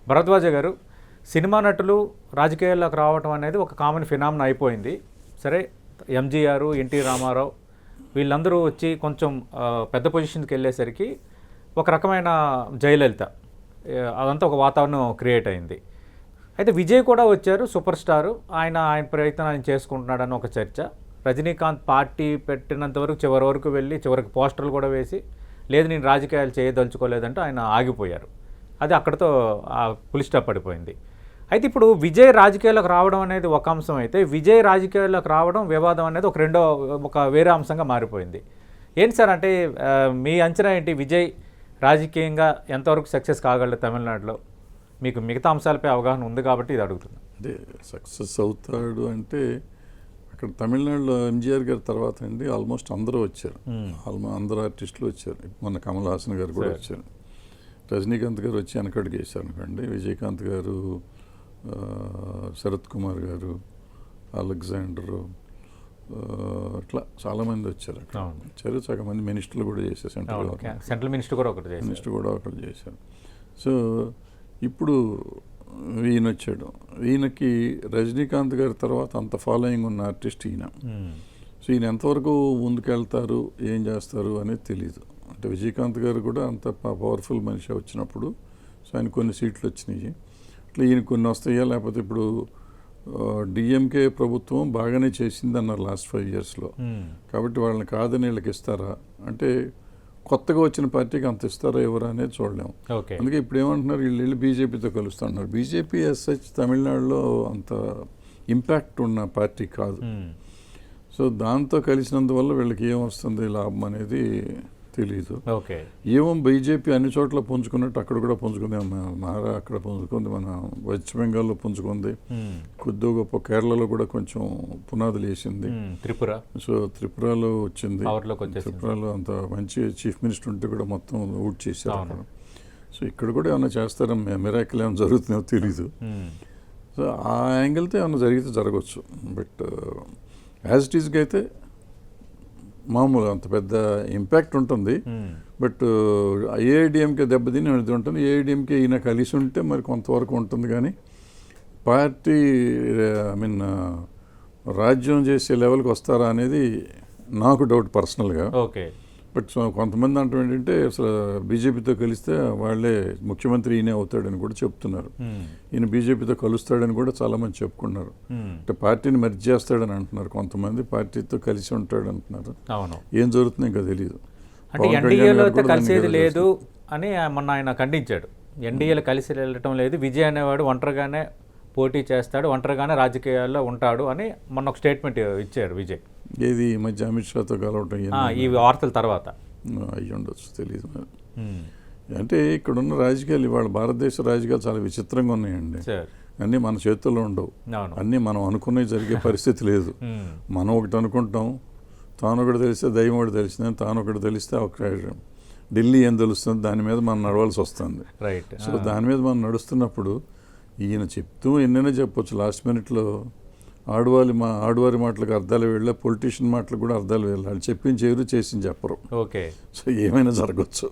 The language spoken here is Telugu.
భరద్వాజ గారు, సినిమా నటులు రాజకీయాల్లోకి రావటం అనేది ఒక కామన్ ఫినామినా అయిపోయింది. సరే, ఎంజీఆర్, ఎన్టీ రామారావు వీళ్ళందరూ వచ్చి కొంచెం పెద్ద పొజిషన్కి వెళ్ళేసరికి ఒక రకమైన జయలలిత, అదంతా ఒక వాతావరణం క్రియేట్ అయింది. అయితే విజయ్ కూడా వచ్చారు, సూపర్ స్టారు. ఆయన ప్రయత్నం ఆయన చేసుకుంటున్నాడని ఒక చర్చ. రజనీకాంత్ పార్టీ పెట్టినంత వరకు చివరి వరకు వెళ్ళి చివరికి పోస్టర్లు కూడా వేసి లేదు నేను రాజకీయాలు చేయదలుచుకోలేదంటే ఆయన ఆగిపోయారు. అది అక్కడితో ఫుల్ స్టాప్ పడిపోయింది. అయితే ఇప్పుడు విజయ్ రాజకీయాల్లోకి రావడం అనేది ఒక అంశం అయితే, విజయ్ రాజకీయాల్లోకి రావడం వివాదం అనేది ఒక వేరే అంశంగా మారిపోయింది. ఏంటి సార్, అంటే మీ అంచనా ఏంటి? విజయ్ రాజకీయంగా ఎంతవరకు సక్సెస్ కాగలడు తమిళనాడులో? మీకు మిగతా అంశాలపై అవగాహన ఉంది కాబట్టి ఇది అడుగుతున్నాను. అంటే సక్సెస్ అవుతాడు అంటే అక్కడ తమిళనాడులో ఎంజీఆర్ గారి తర్వాత అండి ఆల్మోస్ట్ అందరూ వచ్చారు. అందరూ ఆర్టిస్టులు వచ్చారు. మొన్న కమల్ హాసన్ గారు కూడా వచ్చారు. రజనీకాంత్ గారు వచ్చి వెనకడుగు వేశారు అనుకోండి. విజయకాంత్ గారు, శరత్ కుమార్ గారు, అలెగ్జాండరు, అట్లా చాలామంది వచ్చారు. అక్కడ వచ్చారు. సగం మంది మినిస్టర్లు కూడా చేశారు. సెంట్రల్ మినిస్టర్ కూడా ఒకటి చేశారు. సో ఇప్పుడు ఈయన వచ్చాడు. ఈయనకి రజనీకాంత్ గారి తర్వాత అంత ఫాలోయింగ్ ఉన్న ఆర్టిస్ట్ ఈయన. సో ఈయన ఎంతవరకు ముందుకెళ్తారు, ఏం చేస్తారు అనేది తెలియదు. అంటే విజయకాంత్ గారు కూడా అంత పవర్ఫుల్ మనిషి వచ్చినప్పుడు సో ఆయన కొన్ని సీట్లు వచ్చినాయి. అట్లా ఈయన కొన్ని వస్తాయా, లేకపోతే ఇప్పుడు డిఎంకే ప్రభుత్వం బాగానే చేసింది అన్నారు లాస్ట్ 5 yearsలో. కాబట్టి వాళ్ళని కాదని వీళ్ళకి ఇస్తారా అంటే కొత్తగా వచ్చిన పార్టీకి అంత ఇస్తారా ఎవరా అనేది చూడలేము. అందుకే ఇప్పుడు ఏమంటున్నారు, వీళ్ళు వెళ్ళి బీజేపీతో కలుస్తున్నారు. బీజేపీ ఎస్హెచ్ తమిళనాడులో అంత ఇంపాక్ట్ ఉన్న పార్టీ కాదు. సో దాంతో కలిసినందువల్ల వీళ్ళకి ఏమొస్తుంది లాభం అనేది తెలీదు. ఏమో బీజేపీ అన్ని చోట్ల పుంజుకున్నట్టు అక్కడ కూడా పుంజుకుంది. అక్కడ పుంజుకుంది, మన వెస్ట్ బెంగాల్లో పుంజుకుంది, కొద్ది గొప్ప కేరళలో కూడా కొంచెం పునాదులు వేసింది. సో త్రిపురలో వచ్చింది. త్రిపురలో అంత మంచి చీఫ్ మినిస్టర్ ఉంటే కూడా మొత్తం ఊట్ చేశారు అక్కడ. సో ఇక్కడ కూడా ఏమైనా చేస్తారో, మిరాకిల్ ఏమైనా జరుగుతుందో తెలీదు. సో ఆ యాంగిల్తో ఏమైనా జరిగితే జరగవచ్చు. బట్ యాజ్ ఇట్ ఈస్గా అయితే మామూలు అంత పెద్ద ఇంపాక్ట్ ఉంటుంది. బట్ ఏఐడిఎంకే దెబ్బతిని ఉంటుంది. ఏఐడిఎంకే ఈయన కలిసి ఉంటే మరి కొంతవరకు ఉంటుంది. కానీ పార్టీ రాజ్యం చేసే లెవెల్కి వస్తారా అనేది నాకు డౌట్ పర్సనల్గా. బట్ కొంతమంది అంటాం ఏంటంటే అసలు బీజేపీతో కలిస్తే వాళ్ళే ముఖ్యమంత్రి ఈయనే అవుతాడని కూడా చెప్తున్నారు. ఈయన బీజేపీతో కలుస్తాడని కూడా చాలామంది చెప్పుకున్నారు. అంటే పార్టీని మెర్జ్ చేస్తాడని అంటున్నారు కొంతమంది, పార్టీతో కలిసి ఉంటాడు అంటున్నారు. ఏం జరుగుతుందో ఇంకా తెలియదు. అంటే ఎన్డీఏలో కలిసేది లేదు అని మొన్న ఆయన ఖండించాడు. ఎన్డీఏలో కలిసి వెళ్ళటం లేదు, విజయ్ అనేవాడు ఒంటరిగానే పోటీ చేస్తాడు, ఒంటరిగానే రాజకీయాల్లో ఉంటాడు అని మొన్న ఒక స్టేట్మెంట్ ఇచ్చారు విజయ్. ఏది ఈ మధ్య అమిత్ షాతో కలవటం ఈ వార్తల తర్వాత అయ్యి ఉండొచ్చు, తెలియదు. అంటే ఇక్కడున్న రాజకీయాలు, ఇవాళ భారతదేశ రాజకీయాలు చాలా విచిత్రంగా ఉన్నాయండి. అన్నీ మన చేతుల్లో ఉండవు. అన్నీ మనం అనుకున్నవి జరిగే పరిస్థితి లేదు. మనం ఒకటి అనుకుంటాం, తాను ఒకటి తెలిస్తే దైవం ఒకటి తెలిసింది, తాను ఒకటి తెలిస్తే ఒక ఢిల్లీ ఏం తెలుస్తుంది, దాని మీద మనం నడవాల్సి వస్తుంది. సో దాని మీద మనం నడుస్తున్నప్పుడు ఈయన చెప్తూ ఎన్నైనా చెప్పొచ్చు. లాస్ట్ మినిట్లో ఆడవారి మాటలకు అర్థాలు వెళ్ళే, పొలిటీషియన్ మాటలకు కూడా అర్థాలు వెళ్ళాలి. చెప్పింది చేయరు, చేసింది చెప్పరు. సో ఏమైనా జరగచ్చు.